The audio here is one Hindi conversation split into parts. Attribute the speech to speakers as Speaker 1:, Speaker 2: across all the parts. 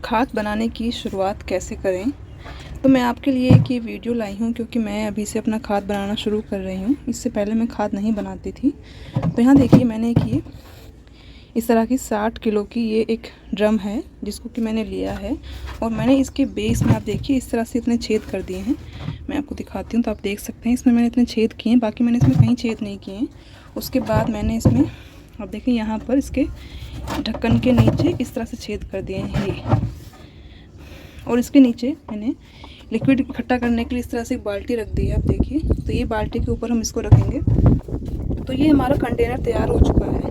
Speaker 1: खाद बनाने की शुरुआत कैसे करें। तो मैं आपके लिए एक ये वीडियो लाई हूँ क्योंकि मैं अभी से अपना खाद बनाना शुरू कर रही हूँ। इससे पहले मैं खाद नहीं बनाती थी। तो यहाँ देखिए मैंने ये इस तरह की 60 किलो की ये एक ड्रम है जिसको कि मैंने लिया है और मैंने इसके बेस में आप देखिए इस तरह से इतने छेद कर दिए हैं। मैं आपको दिखाती हूँ तो आप देख सकते हैं इसमें मैंने इतने छेद किए हैं, बाकी मैंने इसमें कहीं छेद नहीं किए हैं। उसके बाद मैंने इसमें आप देखिए यहाँ पर इसके ढक्कन के नीचे इस तरह से छेद कर दिए हैं ये, और इसके नीचे मैंने लिक्विड इकट्ठा करने के लिए इस तरह से एक बाल्टी रख दी है। आप देखिए तो ये बाल्टी के ऊपर हम इसको रखेंगे तो ये हमारा कंटेनर तैयार हो चुका है।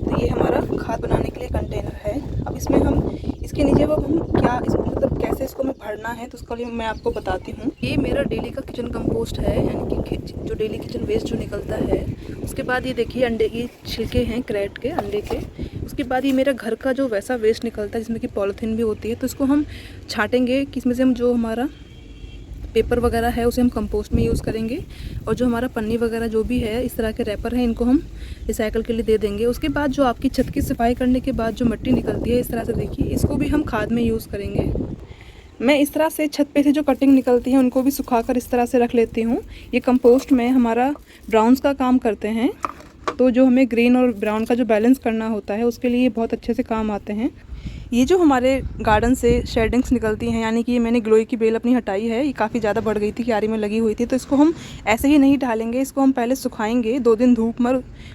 Speaker 1: तो ये हमारा खाद बनाने के लिए कंटेनर है। अब इसमें हम इसके नीचे वो हम क्या मतलब कैसे इसको हमें भरना है तो उसके लिए मैं आपको बताती हूँ। ये मेरा डेली का किचन कंपोस्ट है, यानी कि जो डेली किचन वेस्ट जो निकलता है। उसके बाद ये देखिए अंडे की छिलके हैं क्रेट के अंडे के। उसके बाद ये मेरा घर का जो वैसा वेस्ट निकलता है जिसमें कि पॉलीथीन भी होती है, तो इसको हम छाँटेंगे कि इसमें से हम जो हमारा पेपर वगैरह है उसे हम कंपोस्ट में यूज़ करेंगे, और जो हमारा पन्नी वगैरह जो भी है इस तरह के रैपर हैं इनको हम रिसाइकल के लिए दे देंगे। उसके बाद जो आपकी छत की सफाई करने के बाद जो मिट्टी निकलती है इस तरह से देखिए, इसको भी हम खाद में यूज़ करेंगे। मैं इस तरह से छत पे से जो कटिंग निकलती है उनको भी सुखाकर इस तरह से रख लेती हूँ। ये कंपोस्ट में हमारा ब्राउन्स का काम करते हैं, तो जो हमें ग्रीन और ब्राउन का जो बैलेंस करना होता है उसके लिए बहुत अच्छे से काम आते हैं। ये जो हमारे गार्डन से शेडिंग्स निकलती हैं, यानी कि ये मैंने ग्लोई की बेल अपनी हटाई है, ये काफ़ी ज़्यादा बढ़ गई थी, क्यारी में लगी हुई थी। तो इसको हम ऐसे ही नहीं डालेंगे, इसको हम पहले सुखाएंगे 2 दिन धूप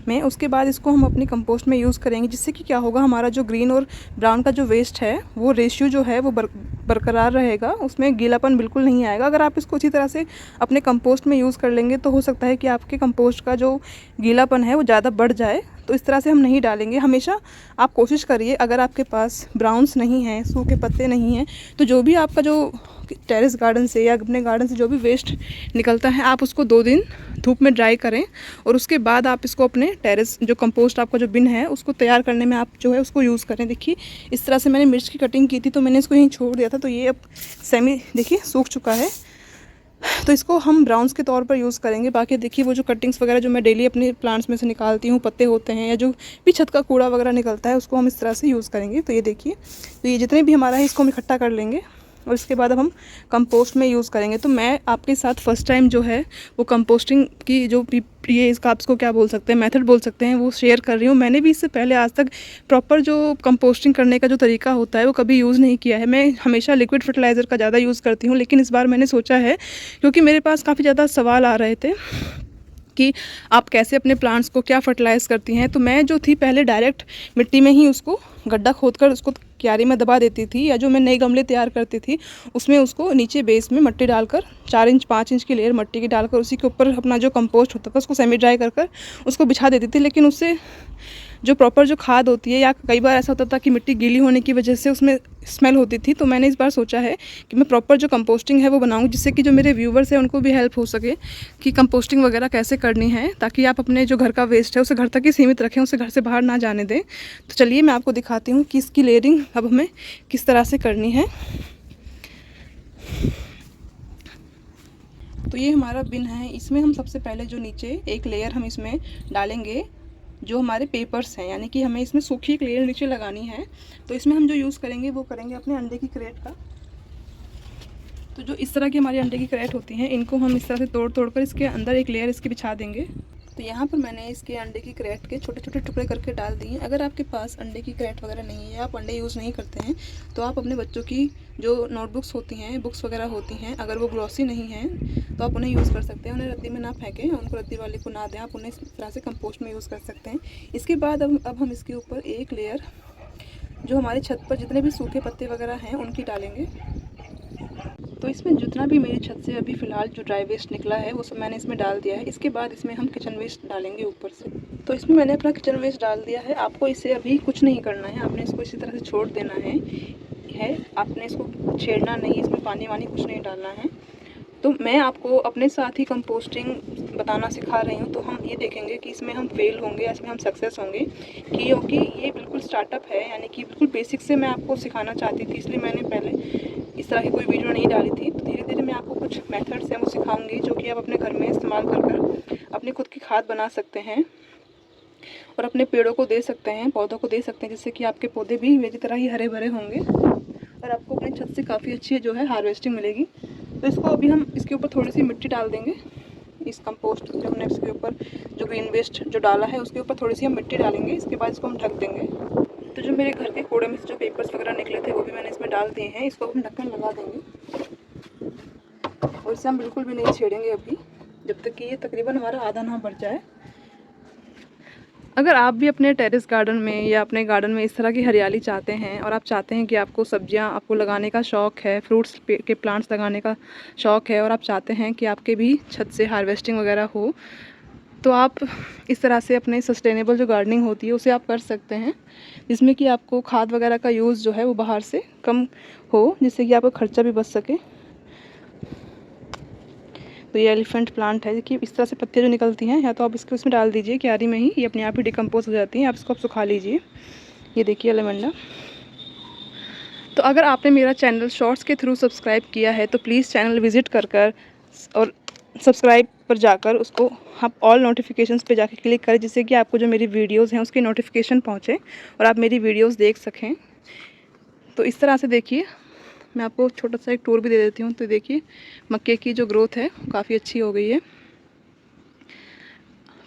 Speaker 1: में। उसके बाद इसको हम अपनी कंपोस्ट में यूज़ करेंगे, जिससे कि क्या होगा, हमारा जो ग्रीन और ब्राउन का जो वेस्ट है वो रेशियो जो है वो बरकरार रहेगा, उसमें गीलापन बिल्कुल नहीं आएगा। अगर आप इसको अच्छी तरह से अपने कंपोस्ट में यूज़ कर लेंगे तो हो सकता है कि आपके कंपोस्ट का जो गीलापन है वो ज़्यादा बढ़ जाए। तो इस तरह से हम नहीं डालेंगे। हमेशा आप कोशिश करिए, अगर आपके पास ब्राउन्स नहीं हैं, सूखे पत्ते नहीं हैं, तो जो भी आपका जो टेरेस गार्डन से या अपने गार्डन से जो भी वेस्ट निकलता है आप उसको 2 दिन धूप में ड्राई करें, और उसके बाद आप इसको अपने टेरेस जो कंपोस्ट आपका जो बिन है उसको तैयार करने में आप जो है उसको यूज़ करें। देखिए इस तरह से मैंने मिर्च की कटिंग की थी तो मैंने इसको यहीं छोड़ दिया था, तो ये अब सेमी देखिए सूख चुका है। तो इसको हम ब्राउन्स के तौर पर यूज़ करेंगे। बाकी देखिए वो जो कटिंग्स वगैरह जो मैं डेली अपने प्लांट्स में से निकालती हूँ, पत्ते होते हैं या जो भी छत का कूड़ा वगैरह निकलता है उसको हम इस तरह से यूज़ करेंगे। तो ये देखिए, तो ये जितने भी हमारा है इसको हम इकट्ठा कर लेंगे और इसके बाद अब हम कंपोस्ट में यूज़ करेंगे। तो मैं आपके साथ फ़र्स्ट टाइम जो है वो कंपोस्टिंग की जो ये इसका आप इसको क्या बोल सकते हैं, मेथड बोल सकते हैं, वो शेयर कर रही हूँ। मैंने भी इससे पहले आज तक प्रॉपर जो कंपोस्टिंग करने का जो तरीका होता है वो कभी यूज़ नहीं किया है। मैं हमेशा लिक्विड फर्टिलाइज़र का ज़्यादा यूज़ करती हूँ, लेकिन इस बार मैंने सोचा है, क्योंकि मेरे पास काफ़ी ज़्यादा सवाल आ रहे थे कि आप कैसे अपने प्लांट्स को क्या फर्टिलाइज़ करती हैं। तो मैं जो थी पहले डायरेक्ट मिट्टी में ही उसको गड्ढा खोदकर उसको क्यारी में दबा देती थी, या जो मैं नए गमले तैयार करती थी उसमें उसको नीचे बेस में मिट्टी डालकर 4 इंच 5 इंच की लेयर मिट्टी की डालकर उसी के ऊपर अपना जो कंपोस्ट होता था उसको सेमी ड्राई कर उसको बिछा देती थी। लेकिन उससे जो प्रॉपर जो खाद होती है, या कई बार ऐसा होता था कि मिट्टी गीली होने की वजह से उसमें स्मेल होती थी। तो मैंने इस बार सोचा है कि मैं प्रॉपर जो कंपोस्टिंग है वो बनाऊँ, जिससे कि जो मेरे व्यूवर्स हैं उनको भी हेल्प हो सके कि कंपोस्टिंग वगैरह कैसे करनी है, ताकि आप अपने जो घर का वेस्ट है उसे घर तक ही सीमित रखें, उसे घर से बाहर ना जाने दें। तो चलिए मैं आपको दिखाती हूँ कि इसकी लेयरिंग अब हमें किस तरह से करनी है। तो ये हमारा बिन है, इसमें हम सबसे पहले जो नीचे एक लेयर हम इसमें डालेंगे जो हमारे पेपर्स हैं, यानी कि हमें इसमें सूखी एक लेयर नीचे लगानी है। तो इसमें हम जो यूज़ करेंगे वो करेंगे अपने अंडे की क्रेट का। तो जो इस तरह की हमारी अंडे की क्रेट होती हैं इनको हम इस तरह से तोड़ कर इसके अंदर एक लेयर इसकी बिछा देंगे। तो यहाँ पर मैंने इसके अंडे की क्रेट के छोटे छोटे टुकड़े करके डाल दिए। अगर आपके पास अंडे की क्रेट वगैरह नहीं है, आप अंडे यूज़ नहीं करते हैं, तो आप अपने बच्चों की जो नोटबुक्स होती हैं, बुक्स वगैरह होती हैं, अगर वो ग्लॉसी नहीं हैं तो आप उन्हें यूज़ कर सकते हैं। उन्हें रद्दी में ना फेंकें, उनको रद्दी वाले को ना दें, आप उन्हें इस तरह से कंपोस्ट में यूज़ कर सकते हैं। इसके बाद अब हम इसके ऊपर एक लेयर जो हमारी छत पर जितने भी सूखे पत्ते वगैरह हैं उनकी डालेंगे। तो इसमें जितना भी मेरी छत से अभी फ़िलहाल जो ड्राई वेस्ट निकला है वो सब मैंने इसमें डाल दिया है। इसके बाद इसमें हम किचन वेस्ट डालेंगे ऊपर से। तो इसमें मैंने अपना किचन वेस्ट डाल दिया है। आपको इसे अभी कुछ नहीं करना है, आपने इसको इसी तरह से छोड़ देना है। आपने इसको छेड़ना नहीं, इसमें पानी वानी कुछ नहीं डालना है। तो मैं आपको अपने साथ ही कंपोस्टिंग बताना सिखा रही हूँ। तो हम ये देखेंगे कि इसमें हम फेल होंगे या इसमें हम सक्सेस होंगे, क्योंकि ये बिल्कुल स्टार्टअप है, यानी कि बिल्कुल बेसिक से मैं आपको सिखाना चाहती थी, इसलिए मैंने पहले इस तरह की कोई वीडियो नहीं डाली थी। तो धीरे धीरे मैं आपको कुछ मेथड्स हैं वो सिखाऊंगी, जो कि आप अपने घर में इस्तेमाल कर अपनी खुद की खाद बना सकते हैं और अपने पेड़ों को दे सकते हैं, पौधों को दे सकते हैं, जिससे कि आपके पौधे भी मेरी तरह ही हरे भरे होंगे। पर आपको अपनी छत से काफ़ी अच्छी जो है हार्वेस्टिंग मिलेगी। तो इसको अभी हम इसके ऊपर थोड़ी सी मिट्टी डाल देंगे। इस कंपोस्ट जो हमने इसके ऊपर जो ग्रीन वेस्ट जो डाला है उसके ऊपर थोड़ी सी हम मिट्टी डालेंगे। इसके बाद इसको हम ढक देंगे। तो जो मेरे घर के कूड़े में से जो पेपर्स वगैरह निकले थे वो भी मैंने इसमें डाल दिए हैं। इसको हम ढक्कन लगा देंगे और इसे हम बिल्कुल भी नहीं छेड़ेंगे अभी, जब तक कि ये तकरीबन हमारा आधा ना भर जाए। अगर आप भी अपने टेरेस गार्डन में या अपने गार्डन में इस तरह की हरियाली चाहते हैं और आप चाहते हैं कि आपको सब्जियां आपको लगाने का शौक़ है, फ्रूट्स के प्लांट्स लगाने का शौक़ है और आप चाहते हैं कि आपके भी छत से हार्वेस्टिंग वगैरह हो, तो आप इस तरह से अपने सस्टेनेबल जो गार्डनिंग होती है उसे आप कर सकते हैं, जिसमें कि आपको खाद वगैरह का यूज़ जो है वो बाहर से कम हो, जिससे कि आपका खर्चा भी बच सके। तो ये एलिफेंट प्लांट है कि इस तरह से पत्तियाँ जो निकलती हैं, या तो आप इसको इसमें डाल दीजिए क्यारी में ही, ये अपने आप ही डिकम्पोज हो जाती हैं। आप इसको सुखा लीजिए। ये देखिए लेवेंडर। तो अगर आपने मेरा चैनल शॉर्ट्स के थ्रू सब्सक्राइब किया है तो प्लीज़ चैनल विज़िट कर और सब्सक्राइब पर जाकर उसको आप ऑल नोटिफिकेशंस पे जाकर क्लिक करें, जिससे कि आपको जो मेरी वीडियोज़ हैं उसकी नोटिफिकेशन पहुँचे और आप मेरी वीडियोज़ देख सकें। तो इस तरह से देखिए, मैं आपको छोटा सा एक टूर भी दे देती हूँ। तो देखिए मक्के की जो ग्रोथ है काफ़ी अच्छी हो गई है।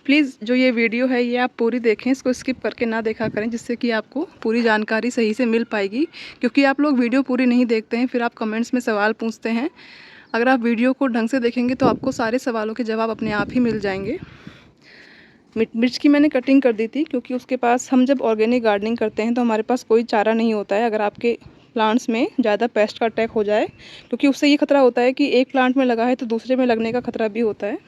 Speaker 1: प्लीज़ जो ये वीडियो है ये आप पूरी देखें, इसको स्किप करके ना देखा करें, जिससे कि आपको पूरी जानकारी सही से मिल पाएगी। क्योंकि आप लोग वीडियो पूरी नहीं देखते हैं, फिर आप कमेंट्स में सवाल पूछते हैं। अगर आप वीडियो को ढंग से देखेंगे तो आपको सारे सवालों के जवाब अपने आप ही मिल जाएंगे। मिर्च की मैंने कटिंग कर दी थी, क्योंकि उसके पास हम जब ऑर्गेनिक गार्डनिंग करते हैं तो हमारे पास कोई चारा नहीं होता है। अगर आपके प्लांट्स में ज़्यादा पेस्ट का अटैक हो जाए, क्योंकि उससे ये खतरा होता है कि एक प्लांट में लगा है तो दूसरे में लगने का खतरा भी होता है,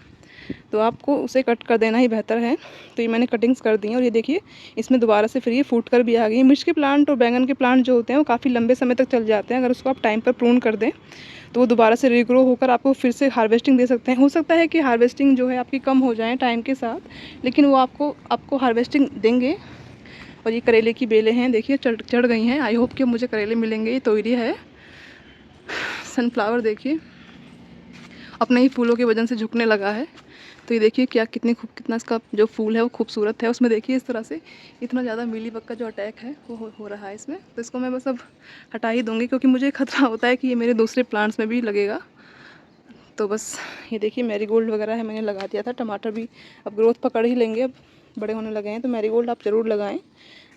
Speaker 1: तो आपको उसे कट कर देना ही बेहतर है। तो ये मैंने कटिंग्स कर दी हैं और ये देखिए इसमें दोबारा से फिर ये फूट कर भी आ गई। मिर्च के प्लांट और बैंगन के प्लांट जो होते हैं वो काफ़ी लंबे समय तक चल जाते हैं। अगर उसको आप टाइम पर प्रून कर दें तो वो दोबारा से रीग्रो होकर आपको फिर से हार्वेस्टिंग दे सकते हैं। हो सकता है कि हार्वेस्टिंग जो है आपकी कम हो जाए टाइम के साथ, लेकिन वो आपको हार्वेस्टिंग देंगे। और ये करेले की बेलें हैं, देखिए चढ़ गई हैं। आई होप कि मुझे करेले मिलेंगे। ये तोरी है। सनफ्लावर देखिए अपने ही फूलों की वजह से झुकने लगा है। तो ये देखिए कितना इसका जो फूल है वो खूबसूरत है। उसमें देखिए इस तरह से इतना ज़्यादा मीलीबग का जो अटैक है वो हो रहा है इसमें। तो इसको मैं बस अब हटा ही दूँगी, क्योंकि मुझे खतरा होता है कि ये मेरे दूसरे प्लांट्स में भी लगेगा। तो बस ये देखिए मैरीगोल्ड वगैरह है, मैंने लगा दिया था। टमाटर भी अब ग्रोथ पकड़ ही लेंगे, अब बड़े होने लगे हैं। तो मैरीगोल्ड आप ज़रूर लगाएं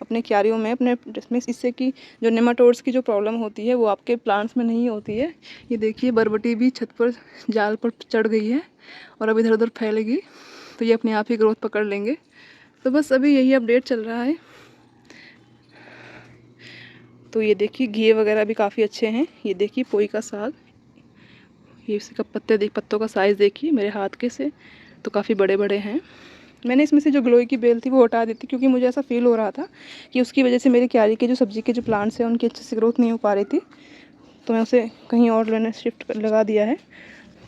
Speaker 1: अपने क्यारियों में, अपने जिसमें, इससे कि जो नेमाटोड्स की जो प्रॉब्लम होती है वो आपके प्लांट्स में नहीं होती है। ये देखिए बरबटी भी छत पर जाल पर चढ़ गई है और अब इधर उधर फैलेगी, तो ये अपने आप ही ग्रोथ पकड़ लेंगे। तो बस अभी यही अपडेट चल रहा है। तो ये देखिए घिए वगैरह भी काफ़ी अच्छे हैं। ये देखिए पोई का साग, ये इसका पत्तों का साइज़ देखिए मेरे हाथ के से तो काफ़ी बड़े बड़े हैं। मैंने इसमें से जो ग्लोई की बेल थी वो हटा दी थी, क्योंकि मुझे ऐसा फील हो रहा था कि उसकी वजह से मेरी क्यारी के जो सब्ज़ी के जो प्लांट्स हैं उनकी अच्छे से ग्रोथ नहीं हो पा रही थी। तो मैं उसे कहीं और लगा दिया है।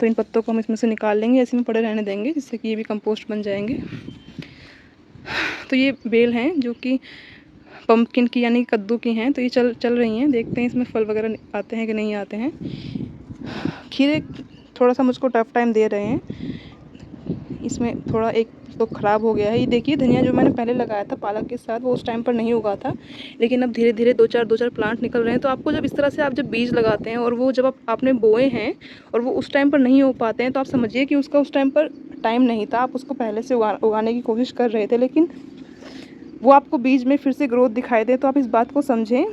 Speaker 1: तो इन पत्तों को हम इसमें से निकाल लेंगे, ऐसे में पड़े रहने देंगे, जिससे कि ये भी कंपोस्ट बन जाएंगे। तो ये बेल हैं जो कि पम्पकिन की यानी कद्दू की हैं। तो ये चल रही हैं, देखते हैं इसमें फल वगैरह आते हैं कि नहीं आते हैं। खीरे थोड़ा सा मुझको टफ टाइम दे रहे हैं, इसमें थोड़ा एक तो ख़राब हो गया है। ये देखिए धनिया जो मैंने पहले लगाया था पालक के साथ वो उस टाइम पर नहीं उगा था, लेकिन अब धीरे धीरे दो चार प्लांट निकल रहे हैं। तो आपको जब इस तरह से आप जब बीज लगाते हैं और वो जब आपने बोए हैं और वो उस टाइम पर नहीं हो पाते हैं, तो आप समझिए कि उसका उस टाइम पर टाइम नहीं था। आप उसको पहले से उगाने की कोशिश कर रहे थे, लेकिन वो आपको बीज में फिर से ग्रोथ दिखाई दे। तो आप इस बात को समझें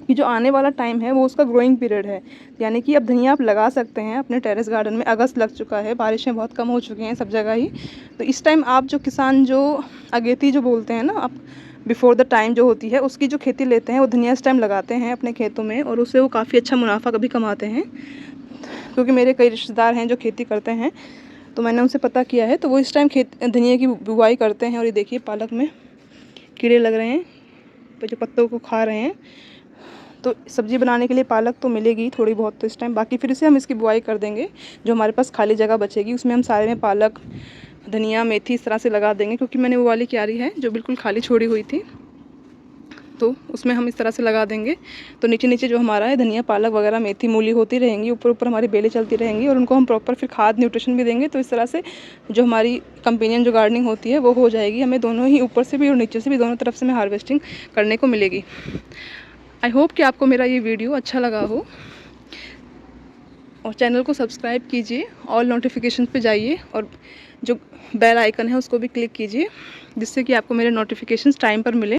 Speaker 1: कि जो आने वाला टाइम है वो उसका ग्रोइंग पीरियड है, यानी कि अब धनिया आप लगा सकते हैं अपने टेरेस गार्डन में। अगस्त लग चुका है, बारिशें बहुत कम हो चुकी हैं सब जगह ही। तो इस टाइम आप जो किसान जो अगेती जो बोलते हैं ना, आप बिफोर द टाइम जो होती है उसकी जो खेती लेते हैं वो धनिया इस टाइम लगाते हैं अपने खेतों में, और उससे वो काफ़ी अच्छा मुनाफा कभी कमाते हैं। क्योंकि मेरे कई रिश्तेदार हैं जो खेती करते हैं, तो मैंने उनसे पता किया है। तो वो इस टाइम धनिया की बुवाई करते हैं। और ये देखिए पालक में कीड़े लग रहे हैं तो जो पत्तों को खा रहे हैं। तो सब्ज़ी बनाने के लिए पालक तो मिलेगी थोड़ी बहुत तो इस टाइम, बाकी फिर से हम इसकी बुआई कर देंगे। जो हमारे पास खाली जगह बचेगी उसमें हम सारे में पालक, धनिया, मेथी इस तरह से लगा देंगे। क्योंकि मैंने वो वाली क्यारी है जो बिल्कुल खाली छोड़ी हुई थी, तो उसमें हम इस तरह से लगा देंगे। तो नीचे नीचे जो हमारा है धनिया, पालक वगैरह, मेथी, मूली होती रहेंगी, ऊपर ऊपर हमारी बेलें चलती रहेंगी, और उनको हम प्रॉपर फिर खाद न्यूट्रिशन भी देंगे। तो इस तरह से जो हमारी कंपेनियन जो गार्डनिंग होती है वो हो जाएगी। हमें दोनों ही ऊपर से भी और नीचे से भी दोनों तरफ से हमें हार्वेस्टिंग करने को मिलेगी। आई होप कि आपको मेरा ये वीडियो अच्छा लगा हो, और चैनल को सब्सक्राइब कीजिए, ऑल नोटिफिकेशन पे जाइए और जो बेल आइकन है उसको भी क्लिक कीजिए, जिससे कि आपको मेरे नोटिफिकेशंस टाइम पर मिले।